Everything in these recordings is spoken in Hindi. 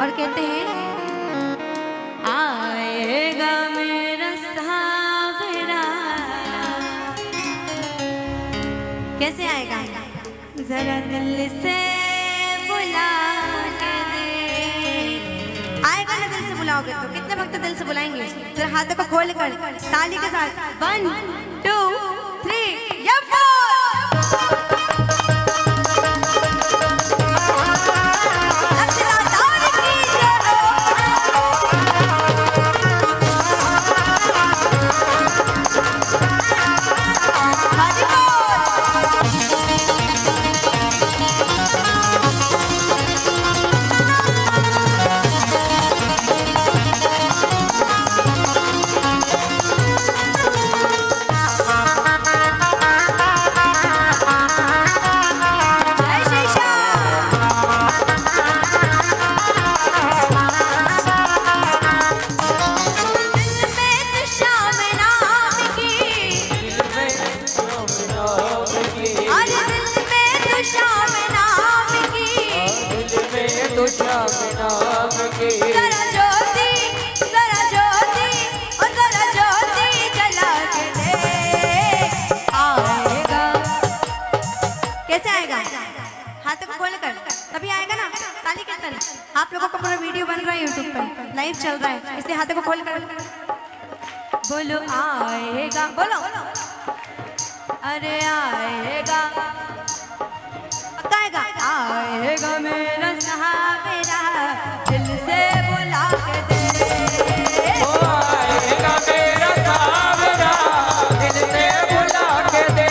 और कहते हैं आएगा मेरा सावरा। कैसे आएगा? जरा दिल से बुला के दे। आएगा ना दिल से बुलाओगे तो? कितने भक्त दिल से बुलाएंगे? जरा हाथों को खोल कर ताली के साथ 1 2 3 या 4। तभी आएगा ना। ताली कीर्तन। आप लोगों का पूरा वीडियो बन रहा है यूट्यूब पर, लाइव चल रहा है, इसलिए हाथों को खोल कर बोलो आएगा। बोलो अरे आएगा, आएगा आएगा मेरा सहारा दिल से बुला के दे। ओ आएगा मेरा सहारा दिल से बुला के दे।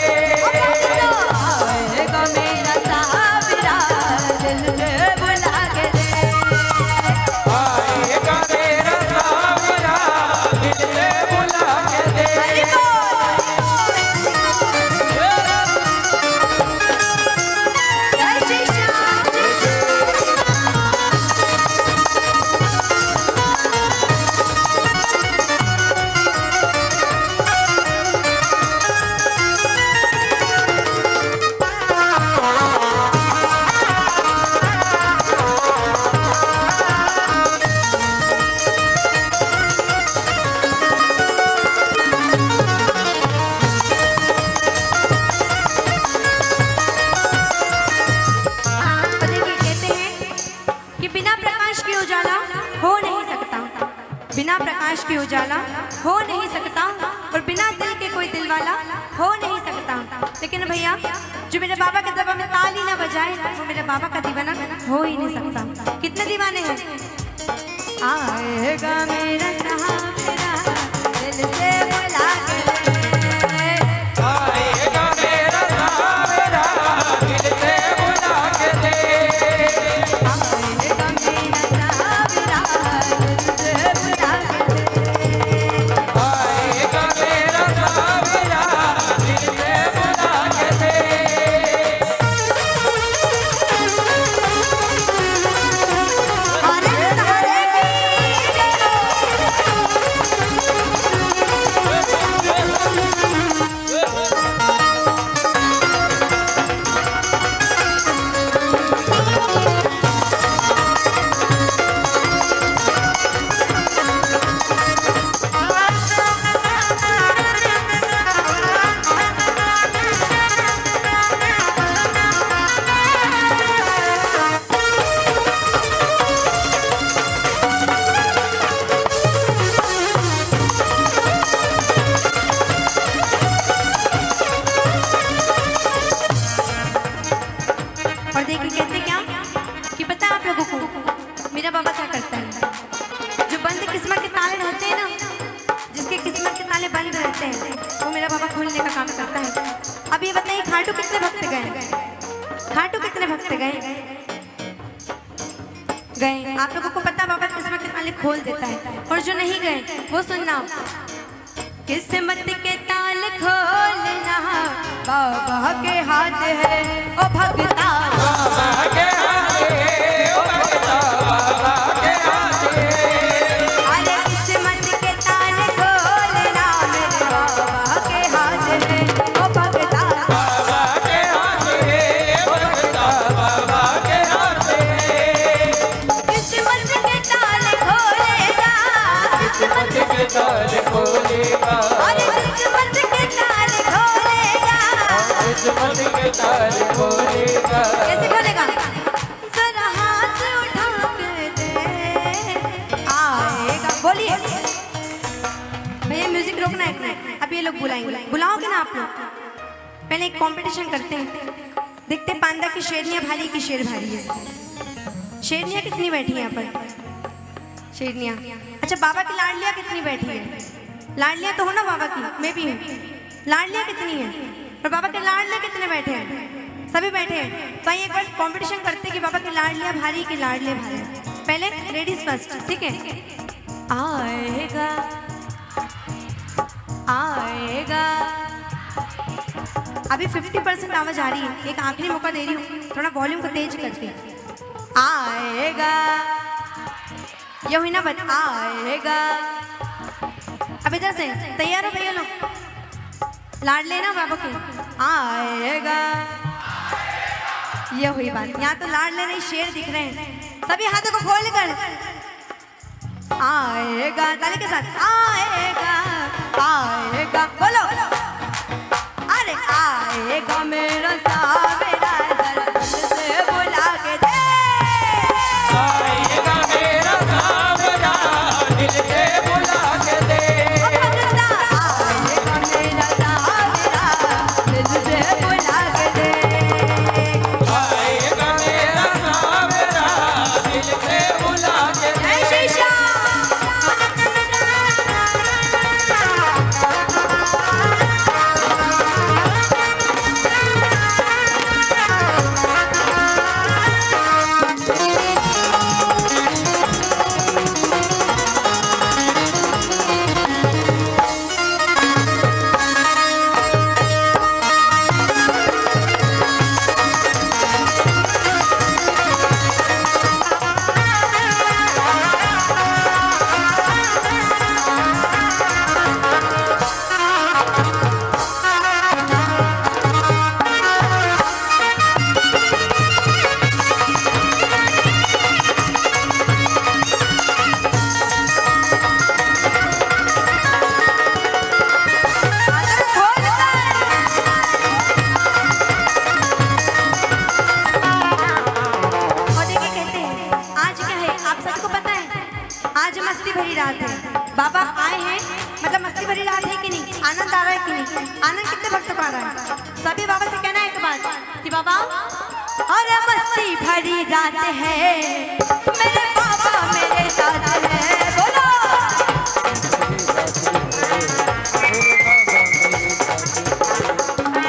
आएगा मेरा सहारा दिल से बुला के दे। आएगा मेरा सहारा दिल से बुला के दे। बिना प्रकाश के उजाला हो नहीं सकता और बिना दिल के कोई दिल वाला हो नहीं सकता। लेकिन भैया जो मेरे बाबा के दरबार में ताली ना बजाए वो मेरे बाबा का दीवाना हो ही नहीं सकता। कितने दीवाने हैं? आएगा मेरा सहारा दिल से बुला के दे। आएगा मेरा सहारा दिल से बुला के दे। आएगा मेरा सहारा दिल से बुला के दे। आएगा मेरा सहारा दिल से बुला के दे। हरे सहारे की और देखिए कहते क्या कि पता है आप लोगों को मेरा बाबा क्या करता है? जो बंद किस्मत के ताले होते हैं ना, जिसके किस्मत के ताले बंद रहते हैं वो मेरा बाबा खोलने का काम करता है। अब ये बताइए खाटू कितने भक्त गए? खाटू कितने भक्त गए? आप लोगों को पता बाबा किस्मत के ताले खोल देता है। और जो नहीं गए वो सुनना, किस्मत के ताल खोलना बाबा के हाथ है ओ भगता। बाबा के हाथ है ओ भगता, बाबा के हाथ है। अरे किस्मत के ताल खोलना मेरे बाबा के हाथ है ओ भगता। बाबा के हाथ है ओ भगता, बाबा के हाथ है। किस्मत के अब ये लोग बुलाएंगे, बुलाओगे ना आप लोग? पहले एक कंपटीशन करते हैं, देखते पांडा की शेरनियाँ भारी की शेर भारी है। शेरनियाँ कितनी बैठी हैं यहाँ पर? शेरनियाँ। अच्छा, बाबा की लाडलियाँ कितनी बैठी है? लाडलियाँ तो हो ना बाबा की, मैं भी हूँ। लाडलियाँ कितनी है और बाबा के लाडले कितने बैठे हैं? सभी बैठे हैं। तो आइए एक बार कंपटीशन करते हैं कि बाबा की लाडलियाँ भारी की लाडले भारी। पहले लेडीज फर्स्ट, ठीक है? आएगा आएगा। अभी 50% आवाज आ रही है, एक आखिरी मौका दे रही हूँ, थोड़ा वॉल्यूम को तेज करके। आएगा, ये हुई ना बात, आएगा। अब इधर से तैयार हो भैया लोग? लाड लेना बाबा के, आएगा। ये हुई बात, यहाँ तो लाड ले रही शेर दिख रहे हैं। सभी हाथों को खोल कर आएगा, ताली के साथ आएगा आएगा, बोलो। अरे आएगा मेरा सावेरा, जरा दिल से बुला के दे। आएगा मेरा सावरा, दिल से बुला के दे। आएगा मेरा सावेरा, दिल से बुला के दे। आएगा मेरा सावरा, दिल से बुला के दे। जय श्री श्याम। बाबा आए हैं, मतलब मस्ती भरी रात है कि नहीं? आनंद आ रहा है कि नहीं? आनंद कितने भक्तों को आ रहा है? सभी बाबा से कहना है एक बात कि बाबा, और मस्ती भरी रात है, मेरे बाबा मेरे साथ है, बोलो।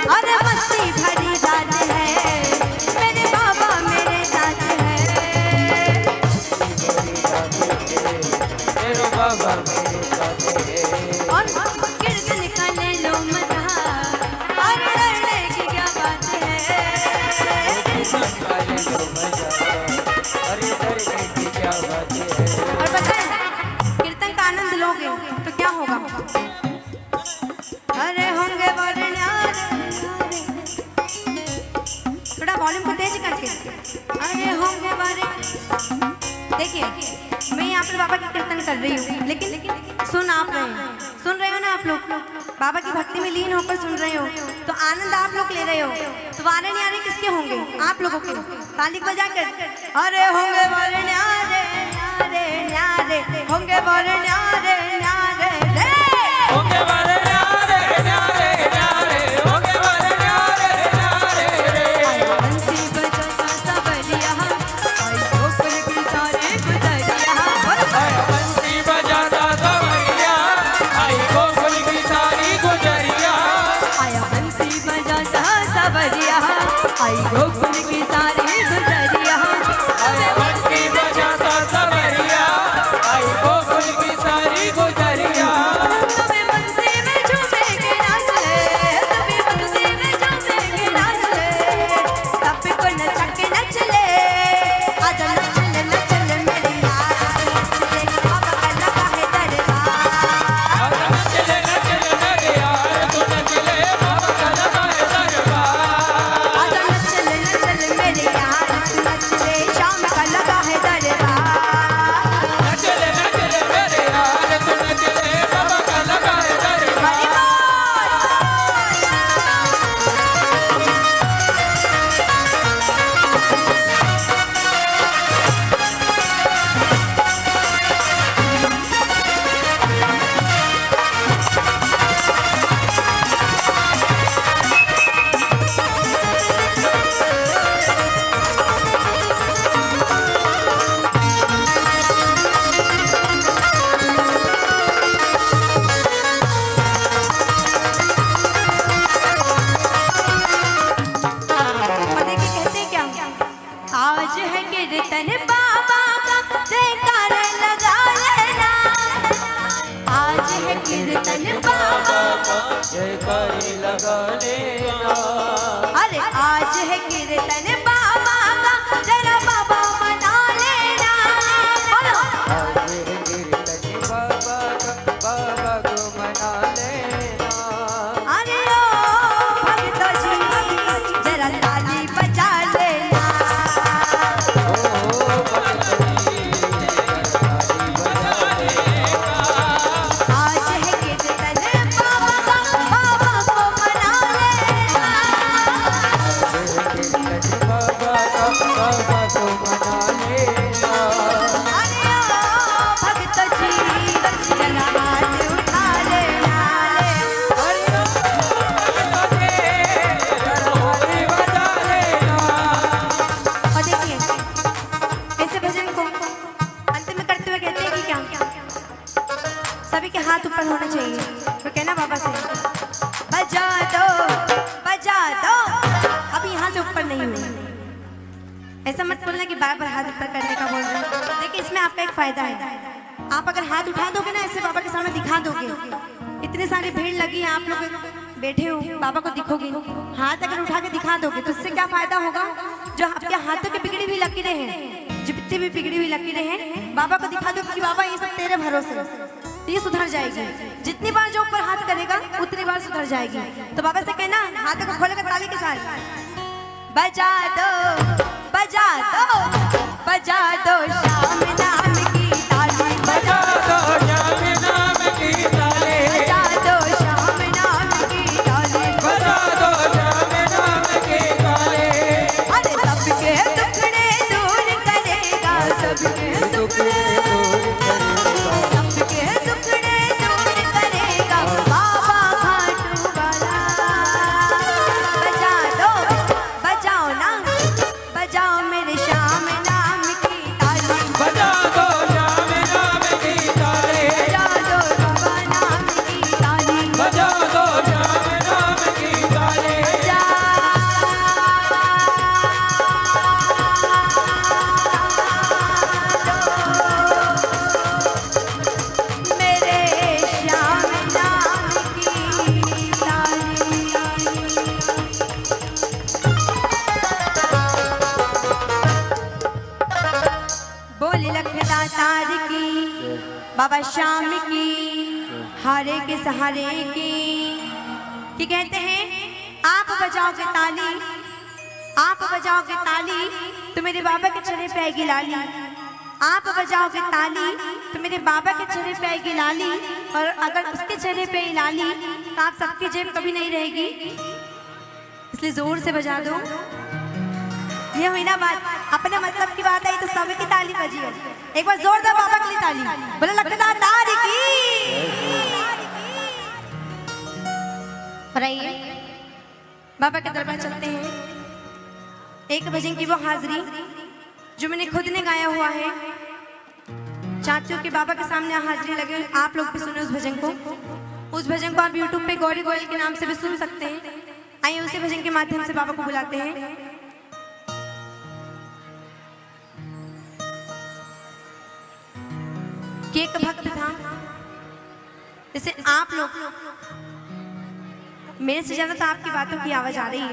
और मस्ती भरी रात है, मेरे बाबा मेरे साथ है। और कीर्तन का ले लो मजा, और डरने की क्या बात है? और बताएं, कीर्तन का आनंद लोगे तो क्या होगा? अरे होंगे बड़े न्यारे, थोड़ा वॉल्यूम को तेज करके। अरे होंगे बड़े, देखिए मैं यहाँ पर बाबा की कीर्तन कर रही हूँ, लेकिन सुन आप रहे हैं, सुन रहे हो ना आप लोग? बाबा की भक्ति में लीन होकर सुन रहे हो, तो आनंद आप लोग ले रहे हो। तो वारे न्यारे किसके होंगे? आप लोगों के। ताली बजाकर अरे होंगे वारे न्यारे न्यारे न्यारे, होंगे वारे न्यारे न्यारे रे, होंगे वाले न्यारे न्यारे न्यारे, होंगे वाले न्यारे न्यारे रे। बंसी बजाता सबरिया, आई गोकुल की सारी गुजरिया। बंसी बजाता सवरिया, आई गोकुल की सारी गुजरिया। आया बंसी बजाता सबरिया, आई गोकुल की सारी गुजरिया। बंसी बजाता सवरिया, आई गोकुल की सारी गुजरिया। जय करी लगा लेना। अरे आज है कीर्तन बाबा का, जरा बाबा मना लेना। आज है कीर्तन बाबा का, बाबा को मना लेना। अरे ओ भक्तों जी जरा ताली बजा लेना। ओ भक्त जी ताली बजा लेना। आज है कीर्तन बाबा का, बाबा को मना लेना। कीर्तन बाबा का, बाबा को मना लेना। अरे ओ भक्तों जी जरा हाथ उठा लेना। और देखिए ऐसे भजन को अंतिम में करते हुए कहते हैं कि क्या सभी के हाथ ऊपर होना चाहिए। तो कहना बाबा से बजा दो बजा दो, अभी यहाँ से ऊपर नहीं हुए। ऐसा मत बोलना कि बार बार हाथ ऊपर करने का बोल रहे हैं। देखिए इसमें आपका एक फायदा है, आप अगर हाथ उठा दोगे ना ऐसे बाबा के सामने दिखा दोगे, इतने सारी भीड़ लगी है, आप लोग बैठे हो बाबा को दिखोगे, हाथ अगर उठा के दिखा दोगे तो उससे क्या फायदा होगा? जो आपके हाथों की बिगड़ी हुई लकीरें हैं, जितनी भी बिगड़ी हुई लकीरें हैं, बाबा को दिखा दो कि बाबा ये सब तेरे भरोसे, ये सुधर जाएगी। जितनी बार जो ऊपर हाथ करेगा उतनी बार सुधर जाएगी। तो बाबा से कहना हाथ को खोले ताली के साथ बजा दो बजा दो बजा दो श्याम नाम की ताली, बजा दो श्याम नाम की ताली, बजा दो श्याम नाम की ताली, बजा दो श्याम नाम की ताली। अरे सबके दुखड़े दूर करेगा, सबके दुखड़े दूर करेगा, सबके दुखड़े दूर करेगा बाबा खाटू वाला। बजा दो बजाओ ना बजाओ मेरे श्याम नाम की ताली, बजा दो श्याम नाम की ताली, बजा दो बाबा नाम की ताली, बजा दो श्याम नाम की ताली। बजा मेरे श्याम नाम की ताली। बोली लखदातार की, बाबा श्याम की, हारे के सहारे की। कि कहते हैं आप बजाओगे ताली, आप बजाओगे ताली तो मेरे बाबा के चेहरे पे आएगी लाली। आप बजाओगे ताली तो मेरे बाबा के चेहरे पे आएगी लाली, और अगर उसके चेहरे पे ही लाली तो आप सबकी जेब कभी नहीं रहेगी। इसलिए जोर से बजा दो। ये हुई ना बात, अपने मतलब की बात आई तो सभी की ताली बजी हो। एक बार जोरदार बाबा के लिए ताली, बोले लखदातार की। और आइए बाबा के दरबार चलते हैं। एक भजन की वो हाजिरी जो मैंने खुद ने गाया हुआ है, चाहती हूँ कि बाबा के सामने हाजिरी लगे, आप लोग भी सुने उस भजन को। उस भजन को आप यूट्यूब पे गौरी गोयल के नाम से भी सुन सकते हैं। आइए उसी भजन के माध्यम से बाबा को बुलाते हैं। कि एक भक्त था, जैसे आप लोग मेरे से ज्यादा तो आपकी बातों की आवाज आ रही है।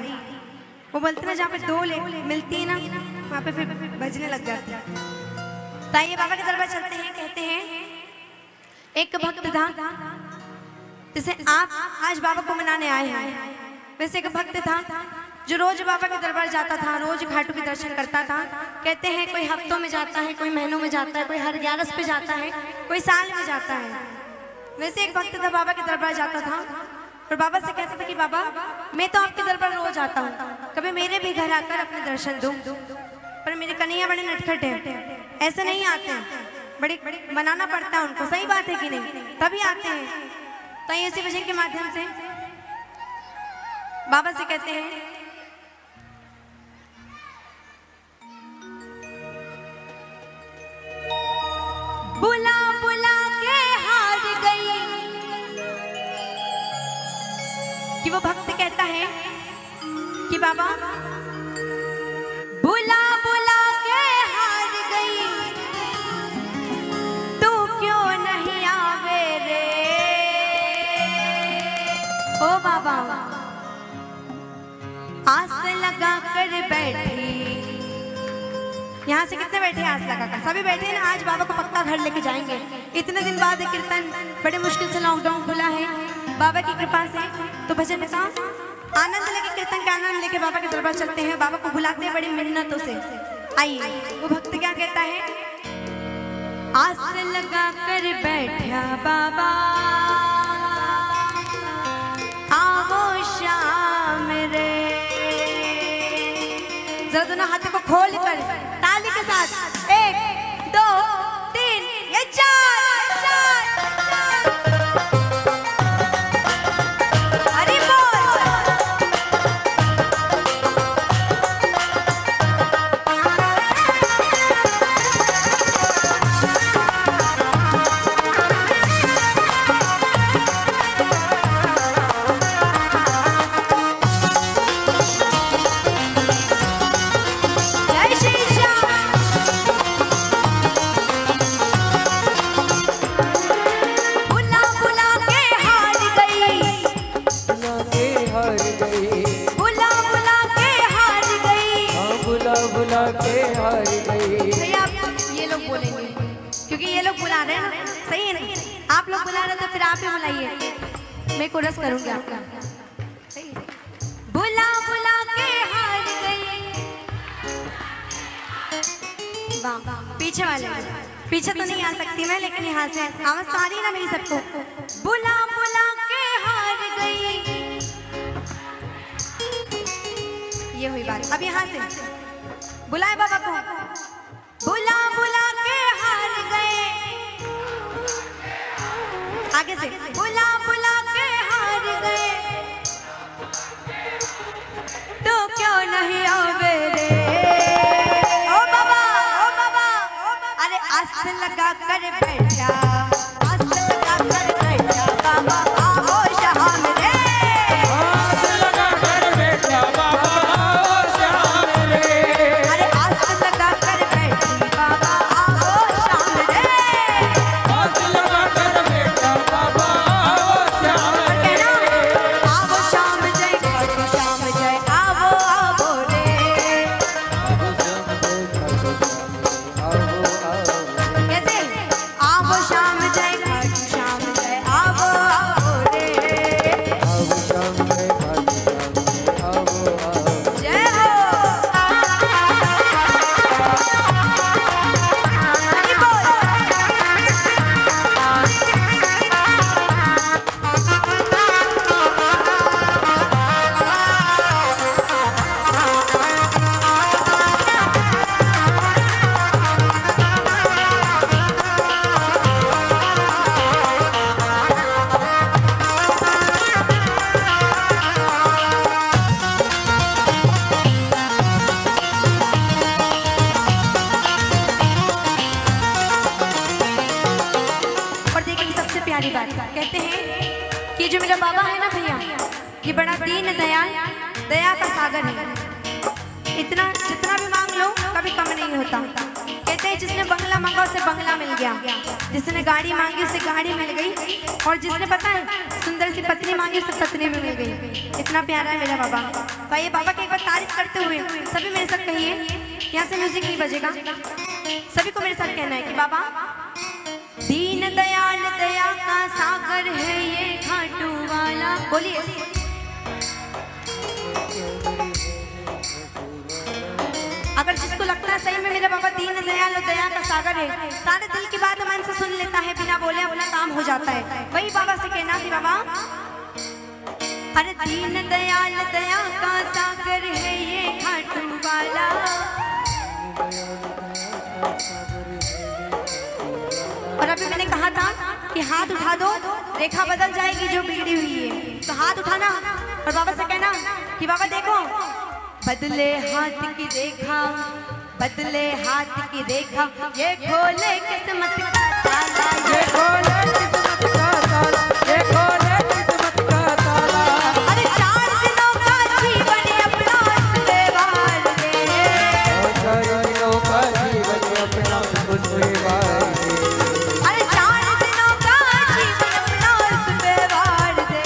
वो बोलते ना जहाँ पे दो मिलती है ना वहाँ पे फिर बजने लग जाती है। तो आइए बाबा के दरबार चलते हैं। कहते हैं एक भक्त था, जैसे आप आज बाबा को मनाने आए हैं, वैसे एक भक्त था जो रोज बाबा के दरबार जाता था, रोज घाटों के दर्शन करता था। कहते हैं कोई हफ्तों में जाता है, कोई महीनों में जाता है, कोई हर 11 पे जाता है, कोई साल में जाता है। वैसे एक भक्त था बाबा के दरबार जाता था और बाबा से कहता था कि बाबा मैं तो आपके दरबार रोज आता हूँ, कभी मेरे भी घर आकर अपने दर्शन दो। पर मेरे कन्हैया बड़े नटखट है, ऐसे नहीं आते हैं, बड़े मनाना पड़ता है उनको। सही बात है कि नहीं? तभी आते हैं। तो इसी भजन के माध्यम से बाबा से कहते हैं बुला बुला के हार गई। कि वो भक्त कहता है कि बाबा बुला बुला के हार गई, तू क्यों नहीं आवे रे ओ बाबा आस लगा कर बैठे। यहाँ से कितने बैठे आस लगा कर? सभी बैठे ना। आज बाबा को पक्का घर लेके जाएंगे। इतने दिन बाद कीर्तन, बड़े मुश्किल से लॉकडाउन खुला है बाबा की कृपा से, तो भजन का आनंद लेके, कीर्तन का आनंद लेके बाबा के दरबार चलते हैं। बाबा को बुलाते हैं बड़ी मिन्नतों से। आइए वो भक्त क्या कहता है? आस लगा कर बैठा बाबा आओ शाम रे। जरा दोनों हाथों को खोल कर ताली के साथ 1 2 3 ये 4 हरि बोल। क्योंकि ये लोग बुला रहे हैं ना, सही है ना? आप लोग बुला रहे तो फिर आप ही बुलाइए, मैं कोरस करूंगी आपका। सही है? बुला बुला के हार गई। वाह, पीछे वाले पीछे तो नहीं आ सकती मैं, लेकिन यहाँ से आवाज तो आ रही ना मेरी सबको। बुला बुला के हार गई, ये हुई बात। अब यहाँ से बुलाए बाबा को। बुला बुला के हार गए। आगे से बुला बुला के हार गए, तो क्यों नहीं आवे रे ओ बाबा, ओ बाबा। अरे आस लगा कर बैठा, आस लगा कर बैठा बाबा आओ शाम रे। आस लगा कर बैठा बाबा आओ शाम रे। अरे आस लगा कर बैठी बाबा आओ शाम रे। आस लगा कर बैठा बाबा आओ शाम और रे। कहना आओ शाम जय, खाटू शाम जय, आओ आओ रे। कैसे? आओ शाम जय, खाटू शाम जय, आओ आओ रे। जय हो। हरि बोल। और देखिए सबसे प्यारी बात कहते हैं कि जो मेरा बाबा है ना भैया, ये बड़ा दीन दयाल, दया का सागर है। इतना जितना भी मांग लो कभी कम नहीं होता। कहते हैं जिसने बंगला मांगा उसे बंगला मिल गया, जिसने गाड़ी मांगी उसे गाड़ी मिल गई, और जिसने पता है सुंदर सी पत्नी मांगी उसे पत्नी भी मिल गई। इतना प्यारा है मेरा बाबा। तो ये बाबा की एक बार तारीफ करते हुए सभी मेरे साथ कहिए। यहाँ से म्यूजिक नहीं बजेगा, सभी को मेरे साथ कहना है कि बाबा दीन दयाल दया का सागर है ये खाटू वाला। बोलिए। अगर जिसको लगता है सही में मेरा बाबा दीन दयाल और दया का सागर है, सारे दिल की बात मन से सुन लेता है, बिना बोले अपना काम हो जाता है, वही बाबा से कहना कि बाबा अरे दीन दयाल दया का सागर है ये खाटू वाला। और अभी मैंने कहा था कि हाथ उठा दो, रेखा बदल जाएगी जो बिगड़ी हुई है। तो हाथ उठाना और बाबा से कहना कि बाबा देखो बदले हाथ की रेखा, बदले हाथ की रेखा, ये खोले किस्मत का ताला, ये खोले किस्मत का ताला, ये खोले किस्मत का ताला। अरे 4 दिनों का जीवन अपना उससे वार दे। 4 दिनों का जीवन अपना उससे वार दे। अरे 4 दिनों का जीवन अपना उससे वार दे।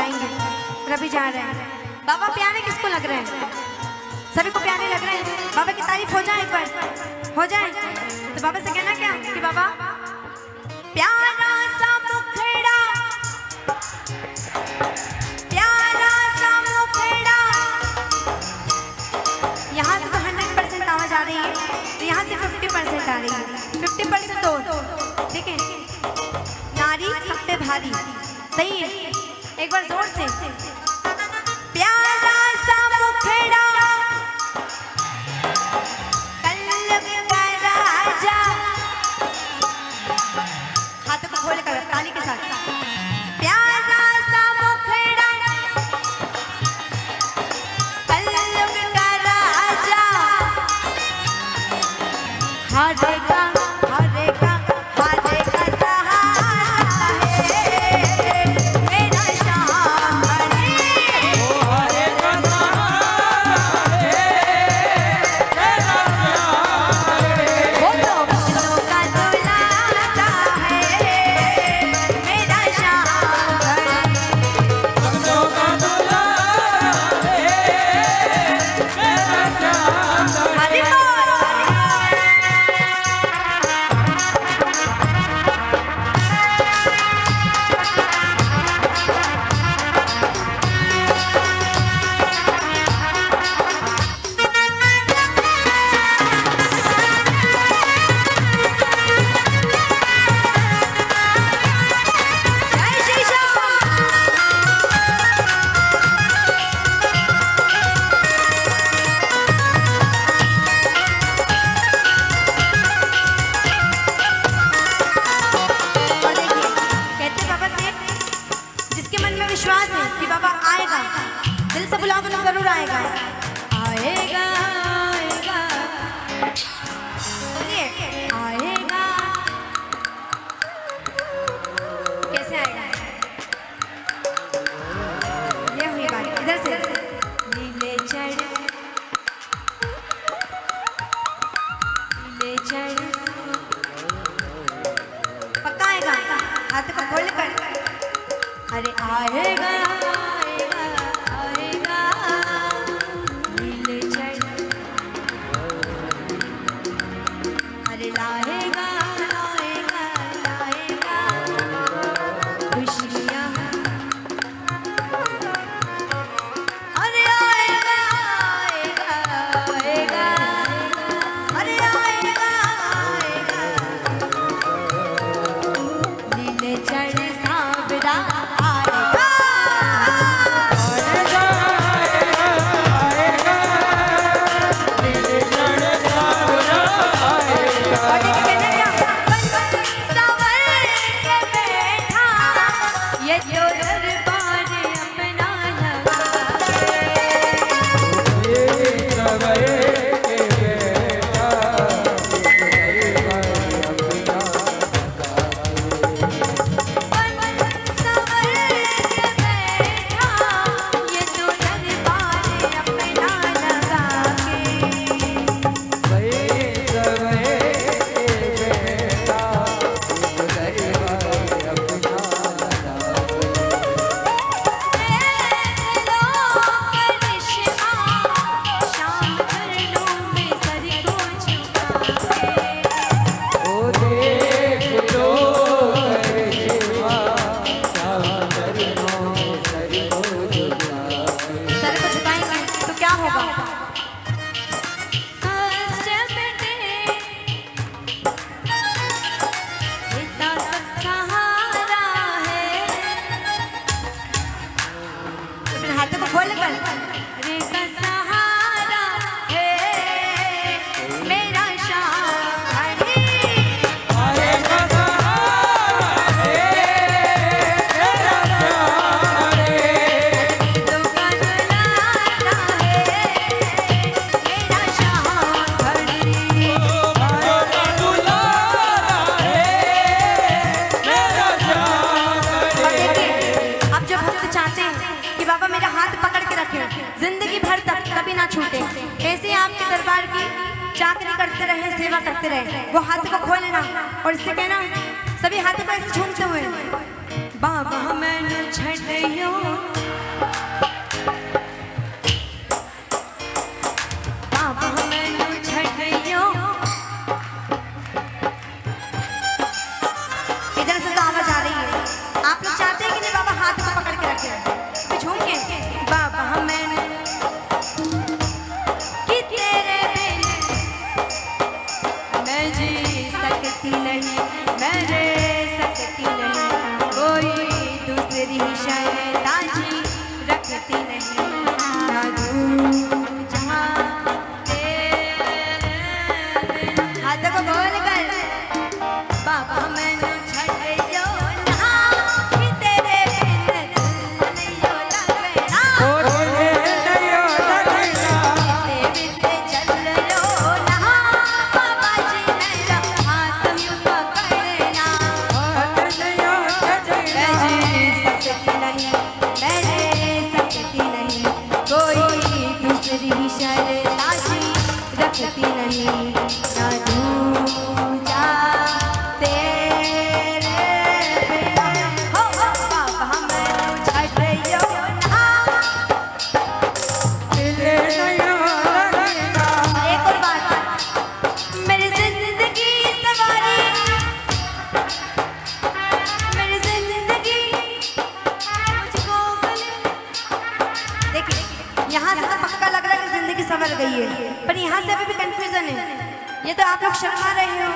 जाएंगे और अभी जा रहे हैं। बाबा प्यारे किसको लग रहे हैं? सभी को प्यारे लग रहे हैं। बाबा की तारीफ हो जाए, एक बार हो जाए तो बाबा से कहना क्या कि बाबा प्यारा सा मुखड़ा, प्यारा सा मुखड़ा। यहाँ से तो 100% आवाज आ रही है, तो यहाँ से 50% आ रही है। 50% तो ठीक है। नारी सब पे भारी, सही है। एक बार जोर से प्यारा सा मुखड़ा, कल्लक का राजा। हाथों को खोल कर ताली के साथ। प्यारा सा मुखड़ा, कल्लक का राजा। हारेगा हारेगा हारेगा सहारा है मेरा शाह है। हारेगा सहारा है मेरा शाह है। वो तो बंदों का दुलारा है मेरा शाह है। बंदों का दुलारा है मेरा शाह है। हरि बोल। जय श्री श्याम। और देखिए कहते बाबा से जिसके मन में विश्वास है कि बाबा आएगा, दिल से बुलाओ तो जरूर आएगा। आएगा आएगा, बोलिए आएगा। कैसे आएगा? ये हुई बात। इधर से नीले चढ़, नीले चढ़। पक्का आएगा। हाथ को खोल कर अरे आएगा आएगा आएगा नीले चढ़। अरे लाएगा लाएगा लाएगा खुशियाँ। अरे आएगा आएगा आएगा, अरे आएगा आएगा नीले चढ़ सांवरा आएगा। और देखिए कहते क्या? संवर के बैठा ये जो दरबार अपना जिंदगी भर तक कभी ना छूटे। ऐसे आपके दरबार की चाकरी करते रहे, सेवा करते रहे। वो हाथ को खोलना और इससे कहना, सभी हाथों को ऐसे झूमते हुए बाबा मैनू छड़ियो बाबा मैनू छड़ियो। इधर से तो आवाज आ रही है। आप लोग चाहते हैं कि नहीं बाबा हाथ में पकड़ के रखे तो झूम के बाबा मैंने कि तेरे बिन मैं जी सकती नहीं, मैं रह सकती नहीं, कोई दूसरी शरदाजी रखती नहीं, ना जहाँ तेरे बिन। हाथों को बोल कर बाबा मैंने छड़ियो ना कि तेरे बिन नहीं हो लगना, ओ तुझे नहीं हो लगना, तेरे बिन चल लो ना बाबा जी मेरा हाथ यूं पकड़ना। हाथ नहीं हो लगना, मैं जी सकती नहीं, मैं रह सकती नहीं, कोई दूसरी शरदाजी रखती नहीं, ना दूजा तेरे बिना। हो बाबा मैनू छड़ियो ना। तुझे नहीं हो लगना, एक और बात, मेरी जिंदगी सवारी, मेरी जिंदगी मुझको देखिए, यहाँ से तो पक्का लग रहा है कि जिंदगी संवर गई है, पर यहाँ से अभी भी कंफ्यूजन है। ये तो आप लोग शर्मा रहे हो।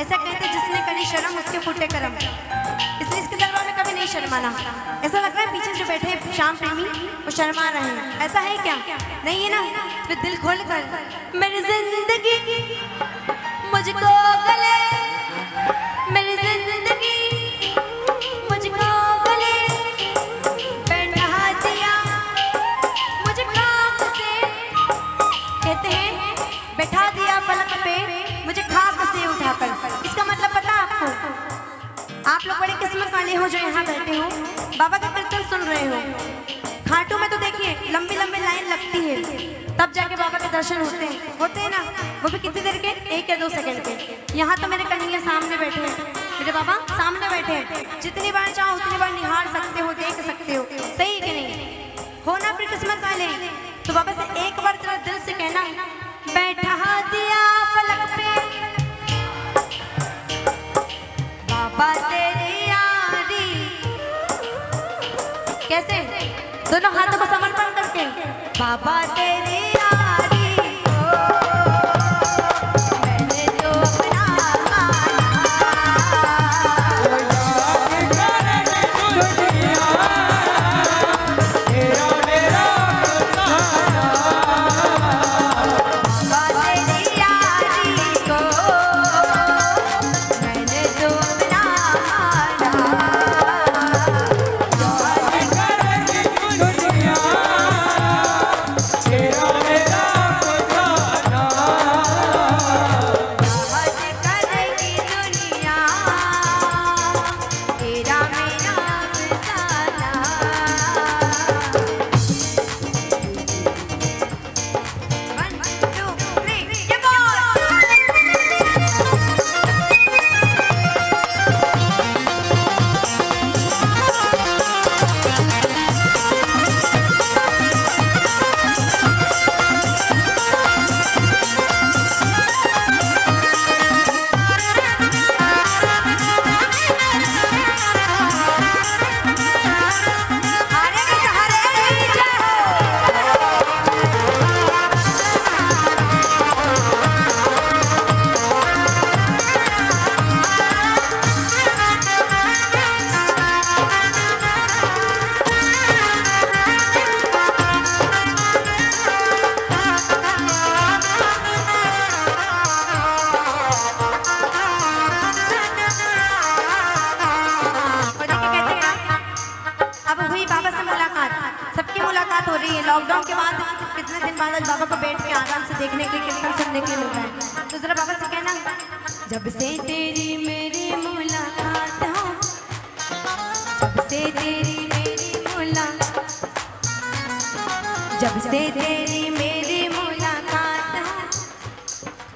ऐसा कहते जिसने करी शर्म उसके फूटे करम, इसलिए इसके दरबार में कभी नहीं शर्माना। ऐसा लग रहा है पीछे जो बैठे श्याम प्रेमी वो शर्मा रहे हैं, ऐसा है क्या? नहीं है ना? तो दिल खोल कर मेरी जिंदगी मुझको गले, मेरी जिंदगी मुझको गले बैठा दिया, मुझे खाक से कहते हैं बैठा दिया पलक पे, मुझे खाक से उठाकर। इसका मतलब पता आपको? आप लोग बड़े किस्मत वाले हो जो यहाँ बैठे हो, बाबा का कीर्तन सुन रहे हो। घाटों में तो देखिए लंबी लंबी लाइन लगती है, तब जाके बाबा के दर्शन होते हैं ना, वो भी कितनी देर के? 1 या 2 सेकंड के। यहाँ तो मेरे कन्हैया सामने बैठे हैं, मेरे बाबा सामने बैठे हैं, जितनी बार चाहो उतनी बार निहार सकते हो, देख सकते हो। सही कि नहीं? हो ना फिर किस्मत वाले? तो बाबा से एक बार जरा दिल से कहना, बैठा दिया पलक पे बाबा तेरी यारी। कैसे? दोनों हाथों को समर्पण करके बाबा तेरी यारी को मैंने तो अपना माना। दुनिया तेरा मेरा बाबा तेरी यारी को मैंने तो अपना माना। दुनिया तेरा मेरा खुदाना, हज करेगी दुनिया तेरा मेरा फसाना। 1 2 3 ये बोल। हारे के सहारे की जय हो। और देखिए कहते हैं ना, अब हुई बाबा से मुलाकात, सबकी मुलाकात हो रही है। लॉकडाउन के बाद कितने दिन बाद आज बाबा को बैठ के आराम से देखने के लिए, कीर्तन सुनने के लिए मिल रहा है। तो जरा बाबा से कहना, जब से तेरी मेरी मुलाकात हो, जब से तेरी मेरी मुलाकात, जब से तेरी मेरी मुलाकात हो,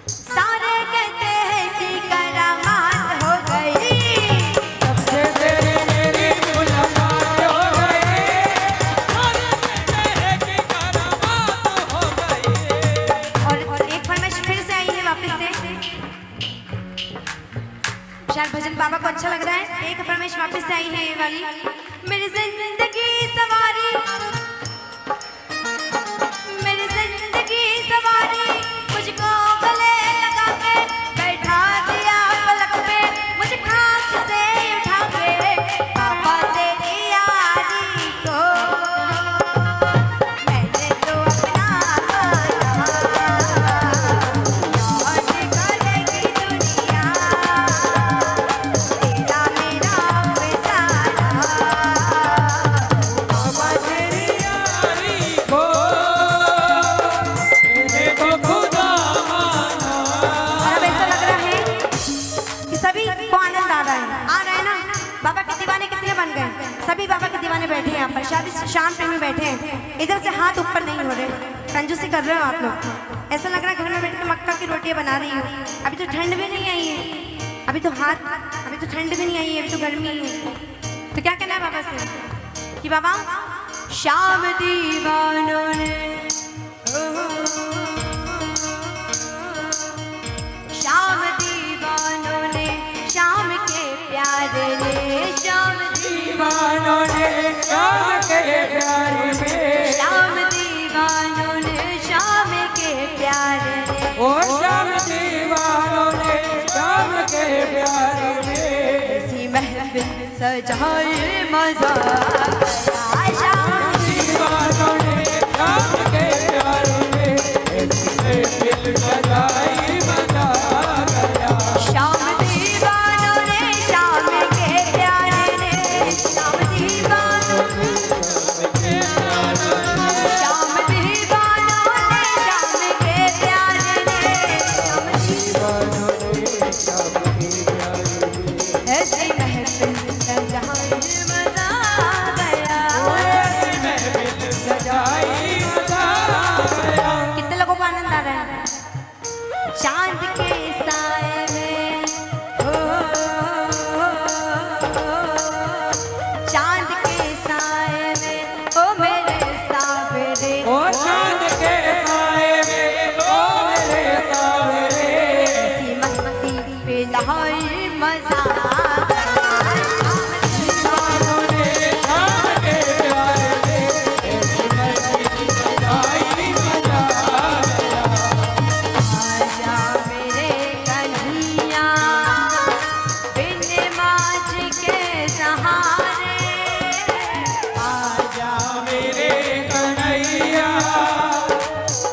सारे कहते हैं कि करामात हो गई। जब से तेरी मेरी शायद भजन बाबा को अच्छा लग रहा है। एक फरमाइश वापस से आई है ये वाली। मेरी जिंदगी सवारी, मेरी जिंदगी सवारी, मुझको गले लगा के बैठा दिया पलक पे, मुझे खाक से उठा के बाबा तेरी यारी को मैंने तो अपना याद करेगी दुनिया, तेरा मेरा बेचारा बाबा तेरी यारी को मैंने तो खुदा माना। और अब ऐसा लग रहा है कि सभी को आनंद आ रहा है ना। बाबा के दीवाने कितने बन गए, सभी बाबा के दीवाने बैठे हैं यहाँ पर, शादी शाम प्रेमी बैठे हैं। इधर से हाथ ऊपर नहीं हो रहे, कंजूसी कर रहे हो आप लोग। ऐसा लग रहा है घर में बैठ के मक्का की रोटियां बना रही हो। अभी तो ठंड भी नहीं आई है, अभी तो ठंड भी नहीं आई है, अभी तो गर्मी है। तो क्या कहना है बाबा से कि बाबा शाम दीवानों ने, शाम दीवानों ने, शाम के प्यारे ने, शाम दीवानों ने शाम के प्यारे में, शाम दीवानों ने, शाम के प्यारे ने, ओ शाम दीवानों ने शाम के प्यारे में, ऐसी महफिल सजाए मजा आया। शाम दीवानों ने शाम के प्यारे में, ऐसी महफिल सजाई मजा गया। शाम दीवानों ने, शाम के प्यारे ने, शाम दीवानों ने, शाम दीवानों ने, शाम के प्यारे ने, शाम दीवानों ने, ऐसी महफिल सजाए मजा गया। कितने लोगों को आनंद आ रहा है। चांद के साए में, चांद के साए में, ओ मेरे सावरे, ओ चांद के साए में, ओ मेरे सावरे, ऐसी मस्ती पे लाए मजा। दीवानों ने शाम के प्यारे में, ऐसी महफिल सजाई मजा गया। आजा मेरे कन्हैया, बिन माज के सहारे, आजा मेरे कन्हैया,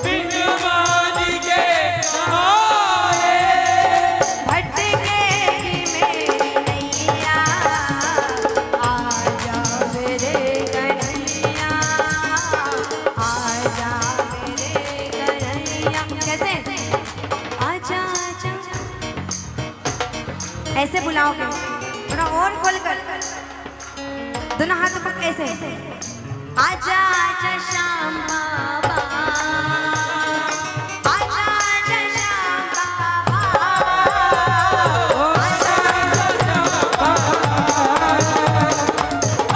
बिन मान के सहारे, भटकेगी मेरी नैया। आजा मेरे कन्हैया, आजा मेरे कन्हैया। कैसे? आजा आजा, ऐसे बुलाओगे थोड़ा और खोल कर, दोनों हाथों को ऐसे। आजा आजा श्याम बाबा, आजा आजा श्याम बाबा,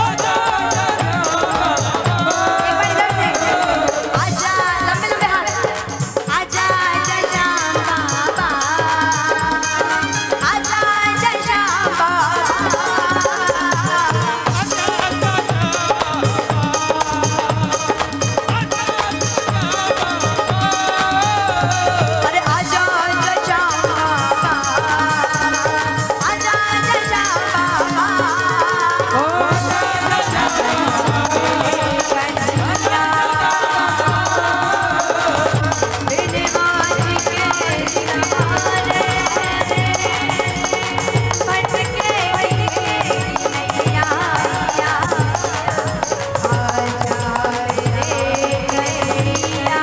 आजा एक बार इधर से। आजा, लंबे लंबे हाथ। आजा आजा श्याम बाबा, आजा आजा श्याम बाबा, अरे आजा आजा श्याम बाबा, आजा आजा श्याम बाबा, बिन माज के सहारे, भटकेगी नैया। आजा मेरे कन्हैया,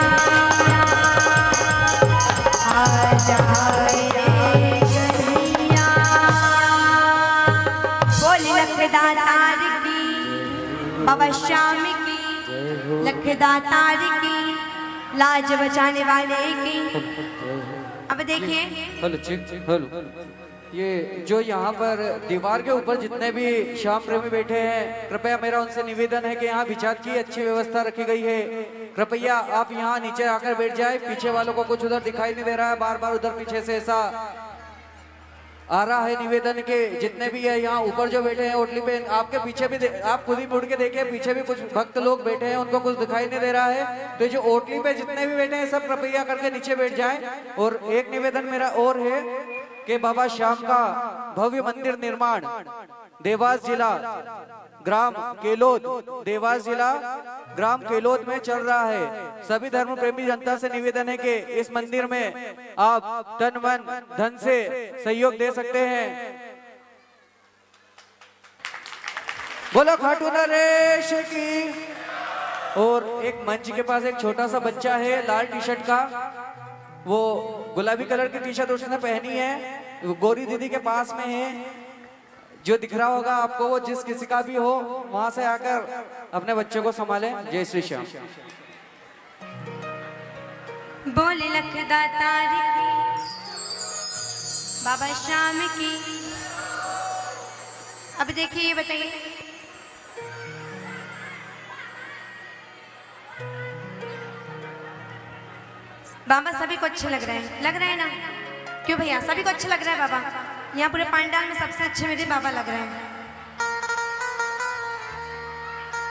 आजा मेरे कन्हैया। बोली लखदातार की, बाबा श्याम की, लखदातार की, लाज बचाने वाले की। अब देखिए हेलो चेक हेलो ये जो यहाँ पर दीवार के ऊपर जितने भी श्याम प्रेमी बैठे हैं, कृपया मेरा उनसे निवेदन है कि यहाँ बिछात की अच्छी व्यवस्था रखी गई है। कृपया आप यहाँ नीचे आकर बैठ जाए। पीछे वालों को कुछ उधर दिखाई नहीं दे रहा है, बार बार उधर पीछे से ऐसा आ रहा है निवेदन के जितने भी है यहाँ ऊपर जो बैठे हैं ओटली पे, आपके पीछे भी आप खुद ही मुड़ के देखिए, पीछे भी कुछ भक्त लोग बैठे हैं, उनको कुछ दिखाई नहीं दे रहा है। तो जो ओटली पे जितने भी बैठे हैं सब कृपया करके नीचे बैठ जाए। और एक निवेदन मेरा और है कि बाबा श्याम का भव्य मंदिर निर्माण देवास जिला ग्राम केलोद, देवास जिला ग्राम केलोद में चल रहा है। सभी धर्म प्रेमी जनता से निवेदन है कि इस मंदिर में आप तन मन धन से सहयोग दे सकते हैं। बोलो खाटू नरेश की। और एक मंच के पास एक छोटा सा बच्चा है लाल टी शर्ट का, वो गुलाबी कलर की टी शर्ट उसने पहनी है, वो गोरी दीदी के पास में है। जो दिख रहा होगा आपको, वो जिस किसी का भी हो वहां से आकर अपने बच्चों को संभालें। जय श्री श्याम। बोले लखदातार की बाबा श्याम की। अब देखिए, ये बताइए बाबा सभी को अच्छे लग रहे हैं ना? क्यों भैया, सभी को अच्छा लग रहा है बाबा? यहाँ पूरे पंडाल में सबसे अच्छे मेरे बाबा लग रहे हैं।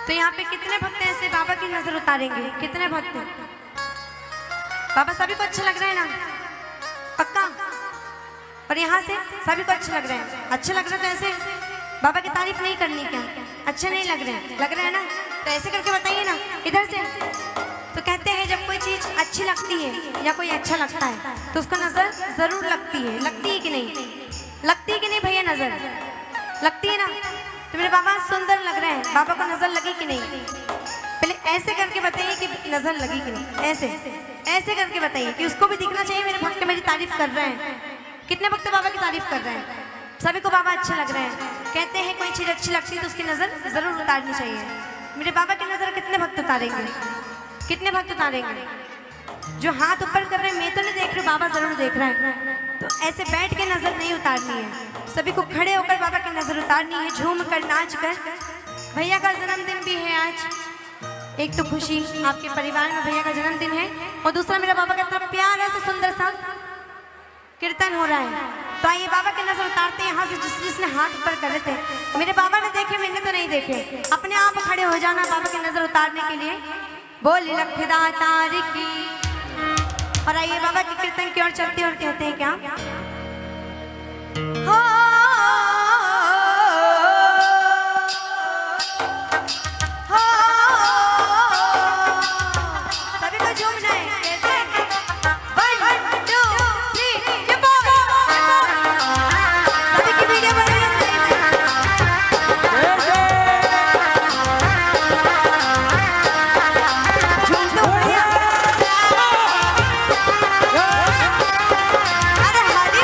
तो यहाँ पे कितने भक्त ऐसे बाबा की नजर उतारेंगे? कितने भक्त? बाबा सभी को अच्छा लग रहा है ना? पक्का? और यहाँ से सभी को अच्छे लग रहे हैं? अच्छे लग रहे हैं तो ऐसे बाबा की तारीफ नहीं करनी क्या? अच्छे नहीं लग रहे हैं ना? तो ऐसे करके बताइए ना इधर से। तो कहते हैं जब कोई चीज अच्छी लगती है या कोई अच्छा लगता है तो उसको नजर जरूर लगती है। लगती है कि नहीं? लगती है कि नहीं भैया? नजर लगती है ना? तो मेरे बाबा सुंदर लग रहे हैं, बाबा को नजर लगी कि नहीं? पहले ऐसे करके बताइए कि नजर लगी कि नहीं। ऐसे करके बताइए कि उसको भी दिखना चाहिए मेरे भक्त मेरी तारीफ कर रहे हैं। कितने भक्त बाबा की तारीफ कर रहे हैं? सभी को बाबा अच्छे लग रहे हैं। कहते हैं कोई चीज अच्छी लगती है तो उसकी नजर जरूर उतारनी चाहिए। मेरे बाबा की नजर कितने भक्त उतारेंगे? कितने भक्त उतारेंगे? जो हाथ ऊपर कर रहे हैं, मैं तो नहीं देख रही, बाबा जरूर देख रहा है। तो ऐसे बैठ के नजर नहीं उतारनी है, सभी को खड़े होकर बाबा की नजर उतारनी है, झूम कर नाच कर। भैया का जन्मदिन भी है आज। एक तो खुशी आपके परिवार में भैया का जन्मदिन है, और दूसरा मेरा बाबा का इतना प्यारा सा सुंदर सा कीर्तन हो रहा है। तो आइए बाबा की नजर उतारते हैं। यहाँ से जिसने हाथ ऊपर कर रहे थे, मेरे बाबा ने देखे, मैंने तो नहीं देखे। अपने आप खड़े हो जाना बाबा की नजर उतारने के लिए। बोल लखदातार की। और आइए बाबा के कीर्तन की ओर चलते और कहते हैं क्या? सभी को झूमना है। कहते हैं 1 2 3 ये बोल। सभी की वीडियो बन रही है। झूम दो भैया। अरे हरी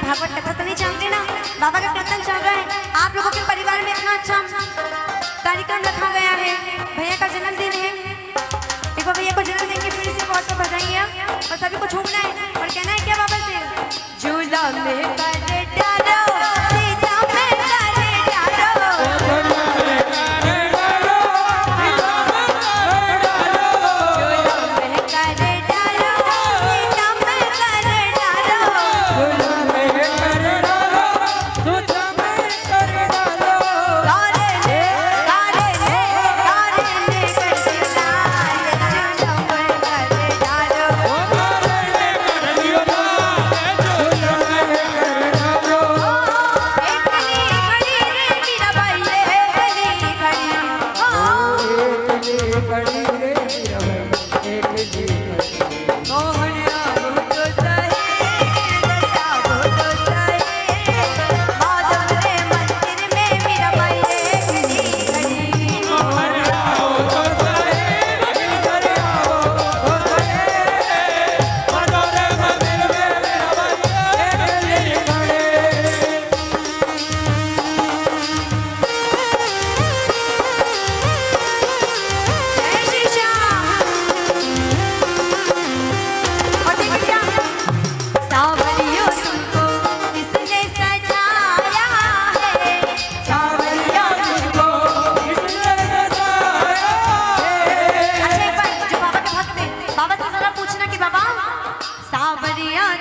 भागवत कथा तो नहीं जानते ना, बाबा का कीर्तन चल रहा है। आप लोगों के परिवार में इतना अच्छा कार्यक्रम रखा गया है, भैया का जन्मदिन है। देखो भैया को जन्मदिन की फिर से बहुत बधाई है और सभी को झूमना है और कहना है क्या बाबा से, झूला में कर डालो सीता में कर डालो, झूला में कर डालो सीता में कर डालो, झूला में कर डालो तारे ले तारे ले तारे ले कर झूला में कर डालो।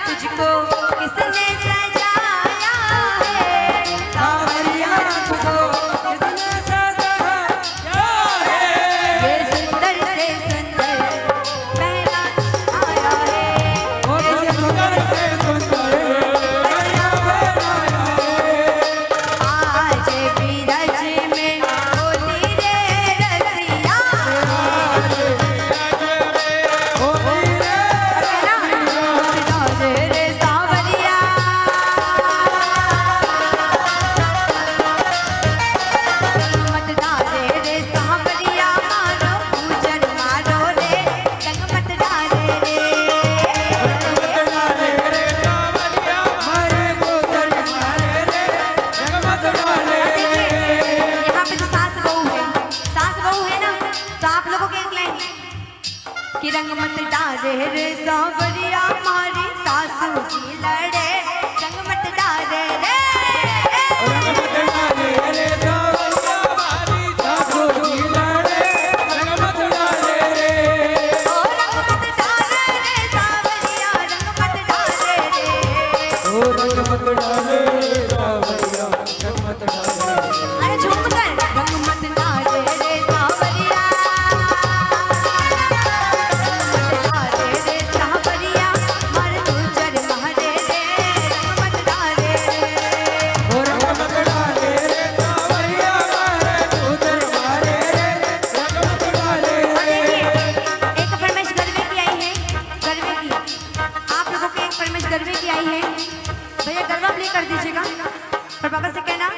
तुझको किसने सजाया है, सावरिया तुझको किसने सजाया है, ये सुंदर से सुंदर पहला आया है, ये सुंदर से सुंदर पहला आया है, आज बीरज में होती रे रसिया, कि रंग मत डाले रे सांवरिया मारी सासू जी लड़े, रंग मत डाले रे रंग मत डाले रे सांवरिया मारी सासू जी लड़े, रंग मत डाले रे ओ रंग मत डाले रे सांवरिया, रंग मत डाले रे ओ रंग मत डाले रे सांवरिया, रंग मत डाले अरे झूम कर रंग मत डाले रे सांवरिया, गरबे की आई है भैया, गरबा प्ले कर दीजिएगा और बाबा से कहना हो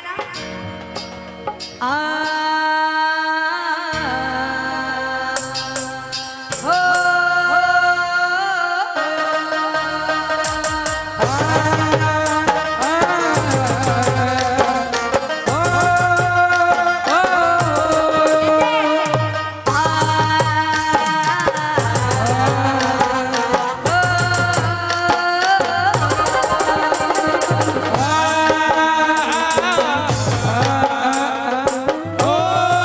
Oh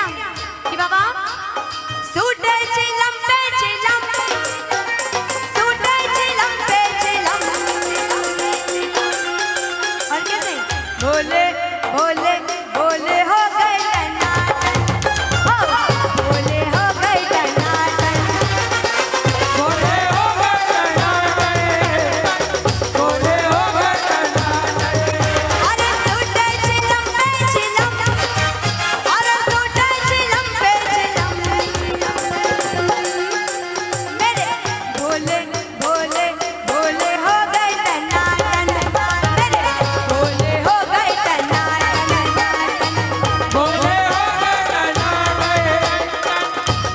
कि बाबा सूटे चिलम पे चिलम, सूटे चिलम पे चिलम। और कैसे बोले बोले बोले हो गए टनाटन, हो बोले हो गए टनाटन, बोले हो गए टनाटन, बोले हो गए टनाटन। अरे सूटे चिलम पे चिलम, अरे सूटे चिलम पे चिलम। मेरे बोले बोले बोले हो गए टनाटन, मेरे बोले हो गए टनाटन, बोले हो गए टनाटन,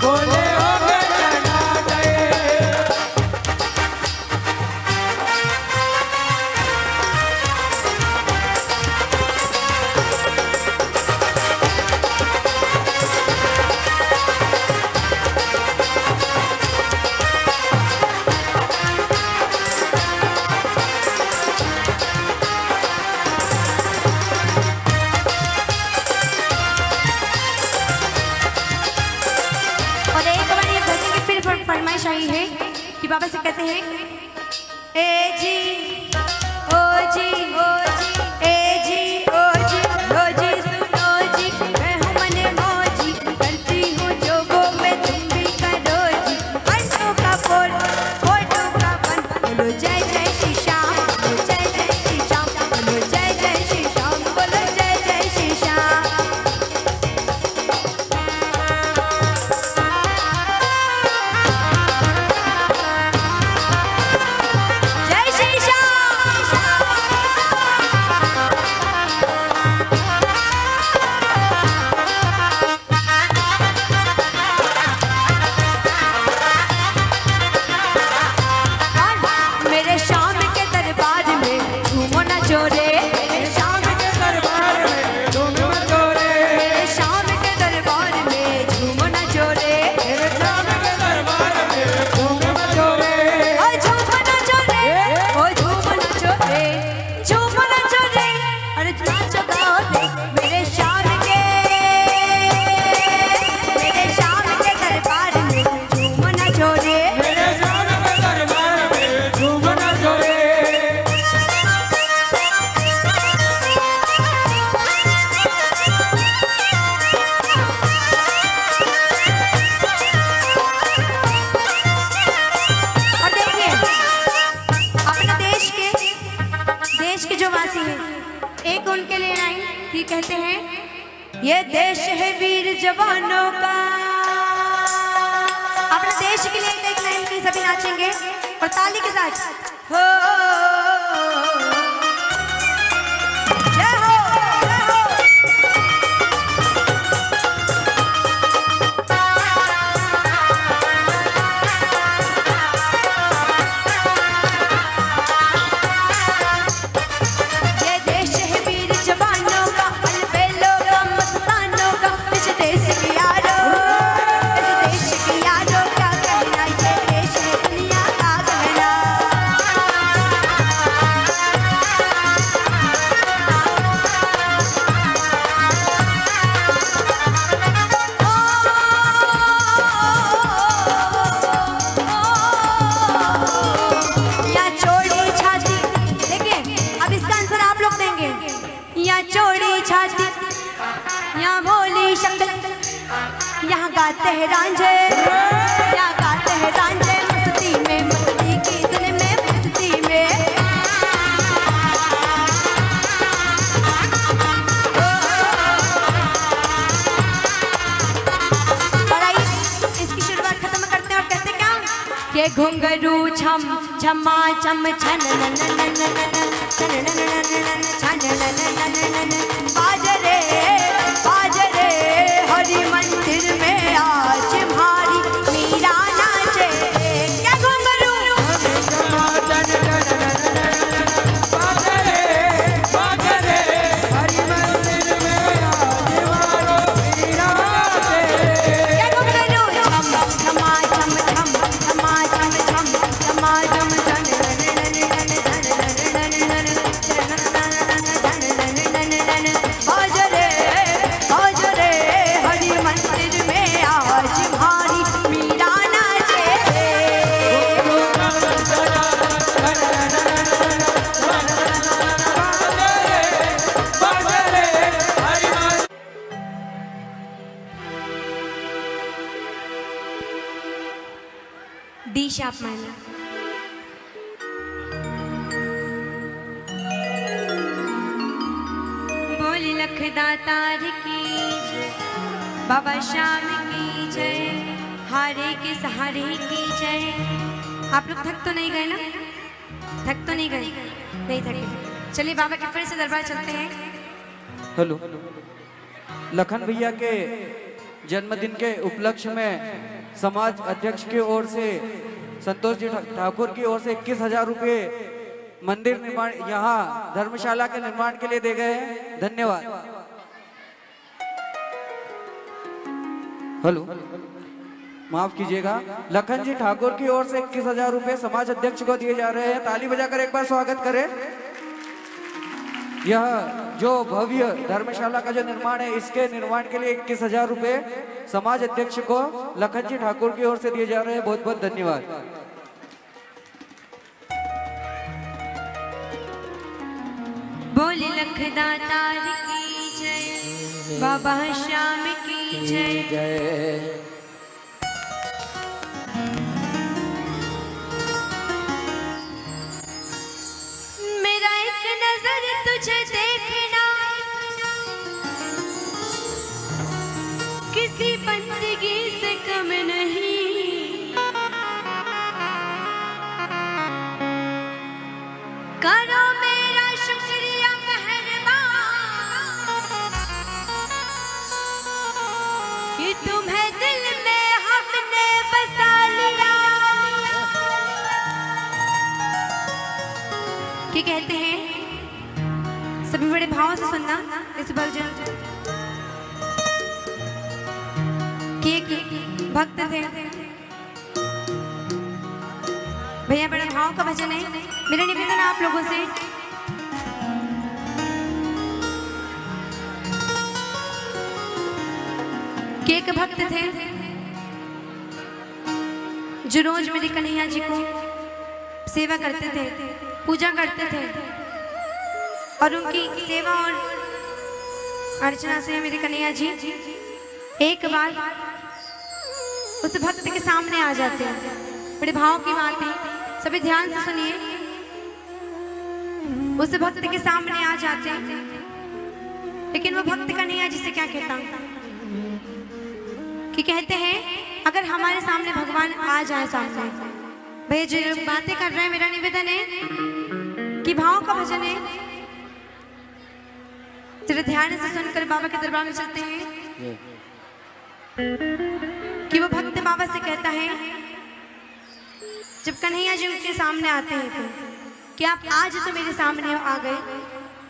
बोले हो गए टनाटन। और एक बार ये भजन की फिर फरमाइश आई है कि बाबा से कहते हैं ए जी ओ जी ओ जी ए जी ओ जी लो जी सुनो जी मैं हूँ मने मौजी करती हूँ जो वो मैं तुम भी करो जी अंटू का बोल फोटो का बन बोलो जय जय श्री श्याम बोलो जय जय श्री श्याम बोलो जय जय श्री श्याम बोलो जय जय श्री श्याम। जय श्री श्याम। मेरे शाम के दरबार में झूमो न जोरे, मेरे शाम के दरबार में झूमो न जोरे, मेरे शाम के दरबार में झूमो न जोरे, मेरे शाम के दरबार में झूमो न जोरे। ओ झूमो न जोरे, ओ झूमो न जोरे, झूमो न जोरे, अरे नाचो गाओ रे मेरे शाम के दरबार में झूमो न जोरे। मेरे शाम के दरबार में झूमो न जोरे। और देखिए अपने देश के जो वासी हैं एक उनके लिए लाइन ये कहते हैं ये देश है वीर जवानों का। अपने देश के लिए एक लाइन की सभी नाचेंगे और ताली के साथ हो जय हो जय हो। ये देश है वीर जवानों का अलबेलों का मस्तानों का इस देश की यारों का कहना ये देश है दुनिया का कहना। या चोरी छाती, देखिए अब इसका आंसर आप लोग देंगे। या चोरी छाती या भोली शक्ल, यहाँ गाते हैं रांझे, यहाँ गाते हैं रांझे मस्ती में, मस्ती की दिल में मस्ती में। और आइए इसकी शुरुआत खत्म करते हैं और कहते क्या ये घुंघरू छम छमा चम छन नन नन नन छन नन नन छन नन नन बाजरे बाजरे हरि मंदिर में आज भारी मीरा नाचे। क्या घुंघरू क्या घुंघरू छम छमा चम छम छमा चम छम छमा चम छन नन नन नन नन नन नन बाजरे बाजरे हरि मंदिर डी शार्प माइनर। बोल लखदातार की जय, बाबा श्याम की जय, हारे के सहारे की जय। आप लोग थक तो नहीं गए ना? थक तो नहीं गए? नहीं थके। चलिए बाबा के फिर से दरबार चलते हैं। हेलो, लखन भैया के जन्मदिन के उपलक्ष्य में समाज अध्यक्ष की ओर से संतोष जी ठाकुर की ओर से 21,000 रुपये मंदिर निर्माण, यहाँ धर्मशाला के निर्माण के लिए दे गए हैं। धन्यवाद। हेलो, माफ कीजिएगा, लखन जी ठाकुर की ओर से 21,000 रुपये समाज अध्यक्ष को दिए जा रहे हैं। ताली बजाकर एक बार स्वागत करें। यह जो भव्य धर्मशाला का जो निर्माण है, इसके निर्माण के लिए 21,000 रुपये समाज अध्यक्ष को लखन जी ठाकुर की ओर से दिए जा रहे हैं। बहुत बहुत धन्यवाद। बोल लखदातार की जय, बाबा श्याम की जय। मेरा एक नजर तुझे देखना, किसी बंदगी से कम नहीं। करो मेरा शुक्रिया मेहरबान, कि तुम्हें दिल में हमने बसा लिया। क्या कहते हैं? सभी बड़े भाव से सुनना इस भजन। कि भक्त थे भैया, बड़े भाव का भजन है। मेरा निवेदन आप लोगों से, कि एक भक्त थे जो रोज मेरे कन्हैया जी को सेवा करते थे, पूजा करते थे, और उनकी सेवा और अर्चना से मेरे कन्हैया जी एक बार उस भक्त के सामने आ जाते हैं। बड़े भाव की बात है, सभी ध्यान से सुनिए। उस भक्त के सामने आ जाते हैं, लेकिन वो भक्त कन्हैया जी से क्या कहता कि कहते हैं, अगर हमारे सामने भगवान आ जाए सामने, भैया जो लोग बातें कर रहे हैं, मेरा निवेदन है कि भाव का भजन है, जरा ध्यान से सुनकर बाबा के दरबार में चलते हैं। कि वो भक्त बाबा से कहता है, जब कन्हैया जी उनके सामने आते हैं तो, कि आप आज तो मेरे सामने आ गए,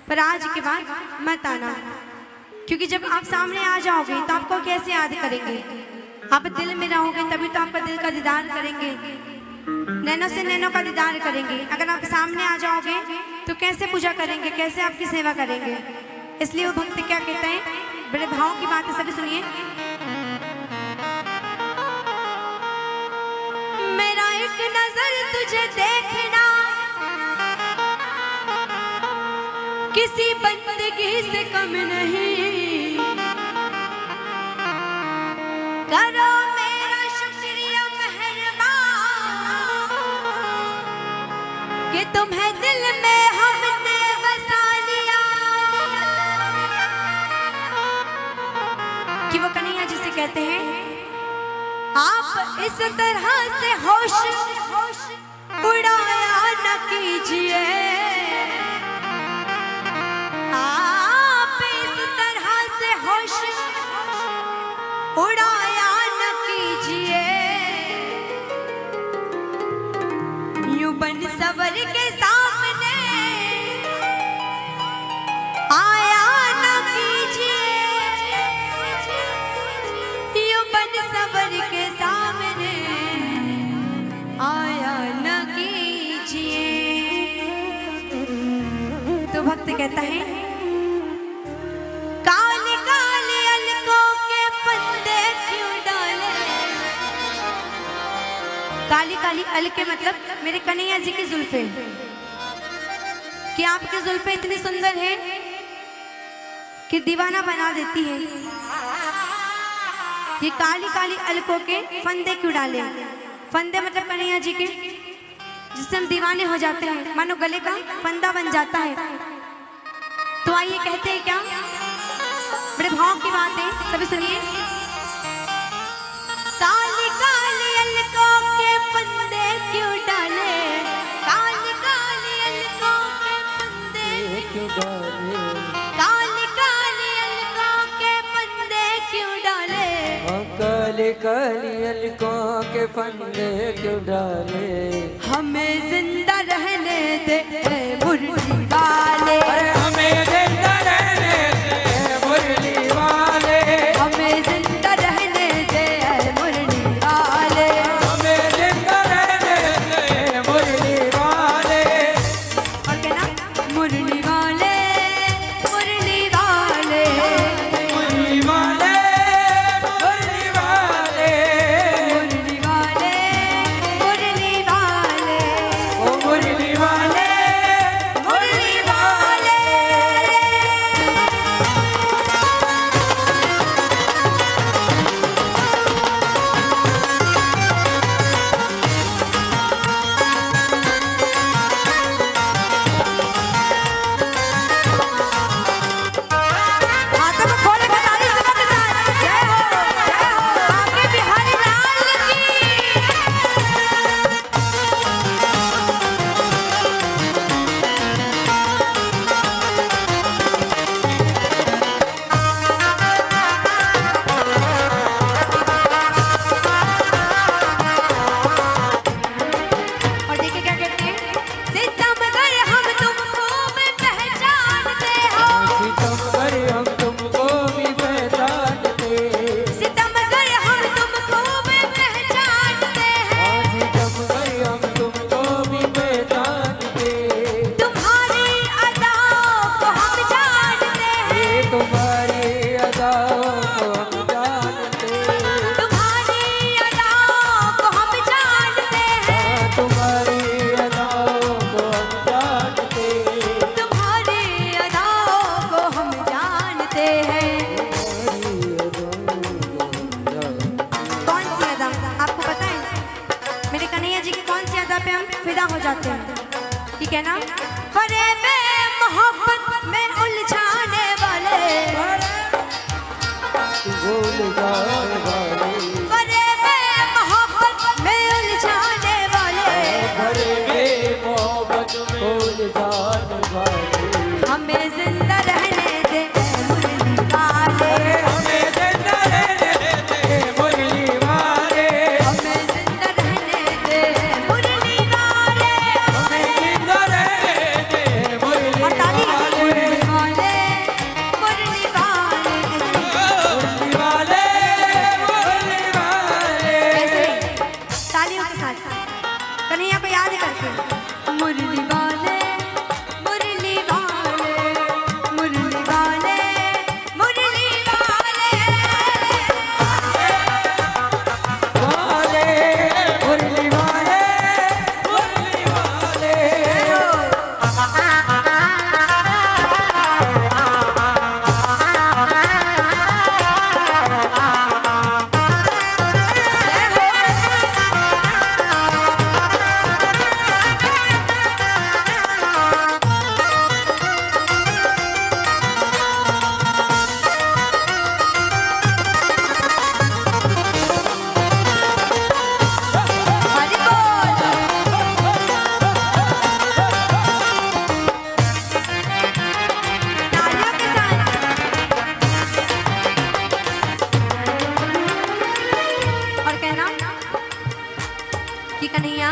पर आज के बाद मत आना, क्योंकि जब आप सामने आ जाओगे तो आपको कैसे याद करेंगे? आप दिल में रहोगे तभी तो आपका दिल का दीदार करेंगे, नैनों से नैनों का दीदार करेंगे। अगर आप सामने आ जाओगे तो कैसे पूजा करेंगे, कैसे आपकी सेवा करेंगे? इसलिए वो भक्त क्या कहता है, बड़े भाव की बात है, सभी सुनिए। मेरा एक नजर तुझे देखना, किसी बंदगी से कम नहीं। करो मेरा शुक्रिया मेहरबान, कि तुम्हें दिल में हमने बसा लिया। कि वो कन्हैया जी से कहते हैं, आप इस तरह से होश उड़ाया न कीजिए, आप इस तरह से होश उड़ाया न कीजिए। यूं बन सवर के सामने आया न कीजिए, यूं बन सवर के सामने आया न कीजिए। तो भक्त कहता है, काले काले अलकों के फंदे क्यों डाले। काली काली अलके मतलब मेरे कन्हैया जी की जुल्फे, कि आपकी जुल्फे इतनी सुंदर है कि दीवाना बना देती है। ये काली काली अलकों के फंदे क्यों डाले, फंदे मतलब कन्हैया जी के, जिससे हम दीवाने हो जाते हैं, मानो गले का फंदा बन जाता है। तो आइए कहते हैं क्या, बड़े भाव की बात है, सभी सुनिए। काली काली अलकों के फंदे क्यों डाले, काली काली अलकों के फंदे क्यों डाले, काली काली अलकों के फंदे क्यों डाले, काली काली अलकों के फंदे क्यों डाले, हमें जिंदा रहने दे मुरली वाले, अरे हमें जिंदा रहने दे मुरली वाले, हमें जिंदा रहने दे मुरली वाले, हमें जिंदा रहने दे मुरली वाले। और कहना मुरली वाले, मुरली वाले, मुरली वाले, मुरली वाले, मुरली वाले, मुरली वाले, ओ मुरली वाले, मुरली वाले। हाथों में खोले के ताली से बजाएं। जय हो, जय हो, बांके बिहारी लाल की। और देखिए क्या कहते हैं, सितमगर हम तुमको भी पहचानते हो, सितमगर हम तुमको भी पहचानते, सितमगर हम तुमको भी पहचानते हैं, सितमगर हम तुमको भी पहचानते, तुम्हारी अदाओं को हम जानते हैं, ये तुम्हारी अदाओं को हम जानते, तुम्हारी अदाओं को हम जानते हैं, तुम्हारी अदाओं को हम जानते, तुम्हारी अदाओं को हम जानते हैं। कौन सी अदा आपको पता है? मेरे कन्हैया जी की कौन सी अदा पे हम फिदा हो जाते हैं? ठीक है ना? फरेब मोहब्बत में उलझाने वाले, भूल जाने वाले, फरेब मोहब्बत में उलझाने वाले, भरे में मोहब्बत भूल जाने वाले, हमें जिंदा रहने दे मुरली वाले, हमें जिंदा रहने दे मुरली वाले, हमें जिंदा रहने दे मुरली वाले, हमें जिंदा रहने दे मुरली और ताली वाले, मुरली वाले, मुरली वाले, मुरली वाले, मुरली वाले। ऐसे ही तालियों के साथ कन्हैया को याद करके मुरली वाले, मुरली वाले, मुरली वाले, मुरली वाले। वाले, मुरली वाले, मुरली वाले। हरि बोल। तालियों के साथ और कहना कि कन्हैया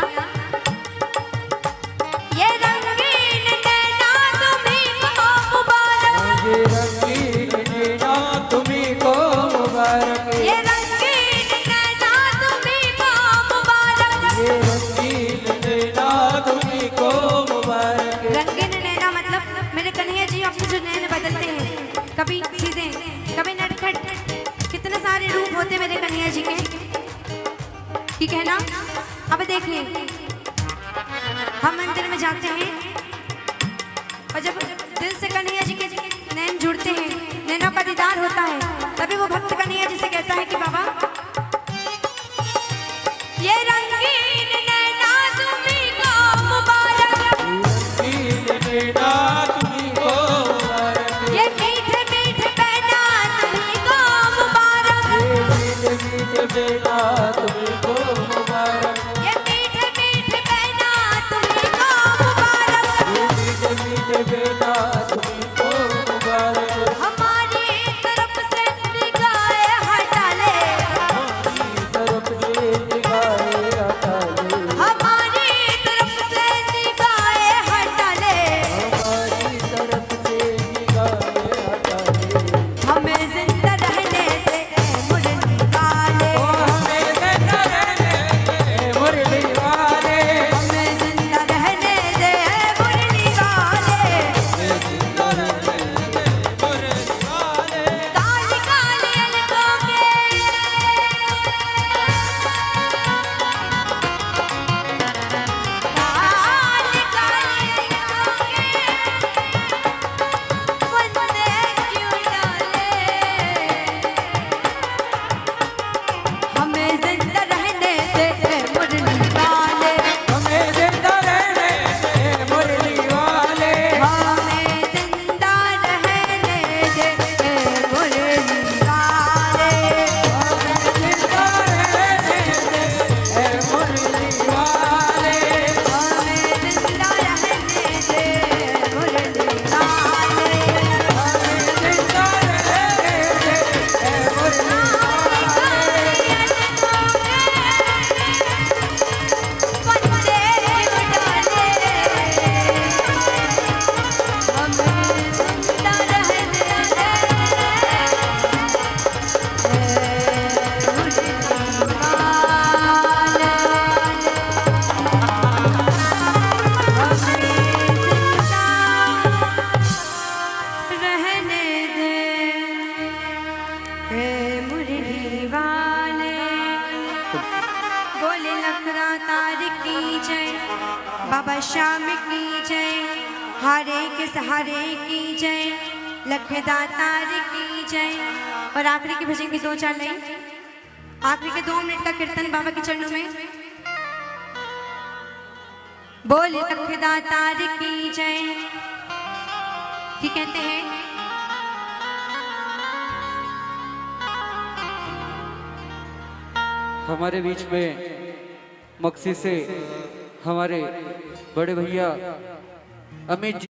ये रंगीन नैना तुम्हीं को मुबारक, ये रंगीन नैना तुम्हीं को मुबारक, ये रंगीन नैना तुम्हीं को मुबारक। ये रंगीन नैना तुम्हीं को मुबारक। रंगीन नैना मतलब मेरे कन्हैया जी अपने जो नैन बदलते हैं, कभी सीधे कभी नटखट, कितने सारे रूप होते मेरे कन्हैया जी के। ठीक है ना? अब देखिए, हम मंदिर में जाते हैं और जब दिल से कन्हैया जी के नैन जुड़ते हैं, नैनों का दीदार होता है, तभी वो भक्त कन्हैया जी से कहता है कि बाबा ये रंगीन बेटा तुमको मुबारक, ये मीठे मीठे बहना तुमको मुबारक, ये मीठे मीठे बेटा तुमको मुबारक, हमारी तरफ से निगाहें हटा ले, हमारी तरफ से निगाहें हटा ले, हमारी तरफ से निगाहें हटा ले, हमारी तरफ से निगाहें हटा ले, हमें जिंदा रहने दे ऐ मुरली वाले, ओ हमें जिंदा रहने दे मुरली वाले, हमें जिंदा रहने दे ऐ मुरली वाले, जिंदा रहने दे मुरली वाले, काली काली अलकों के काली काली अलकों के बंदे क्यों डाले, हमें जिंदा रहने दे ऐ मुरली वाले, हमें जिंदा रहने दे मुरली वाले, हमें जिंदा रहने दे ऐ मुरली वाले, जिंदा रहने दे ए मुरली वाले, हमें जिंदा रहने दे मुरली वाले, जिंदा रहने दे ए मुरली रहने दे हे मुरली वाले, बोले लखरा तार की जय, बाबा श्याम की जय, हारे के सहारे की जय, लखदा तार की जय। और आखिरी के भजन की 2-4 लाइन, आखिरी के 2 मिनट का कीर्तन बाबा के चरणों में। बोले लखदा तार की जय, की कहते हैं हमारे बीच में मक्सी से हमारे बड़े भैया अमित जी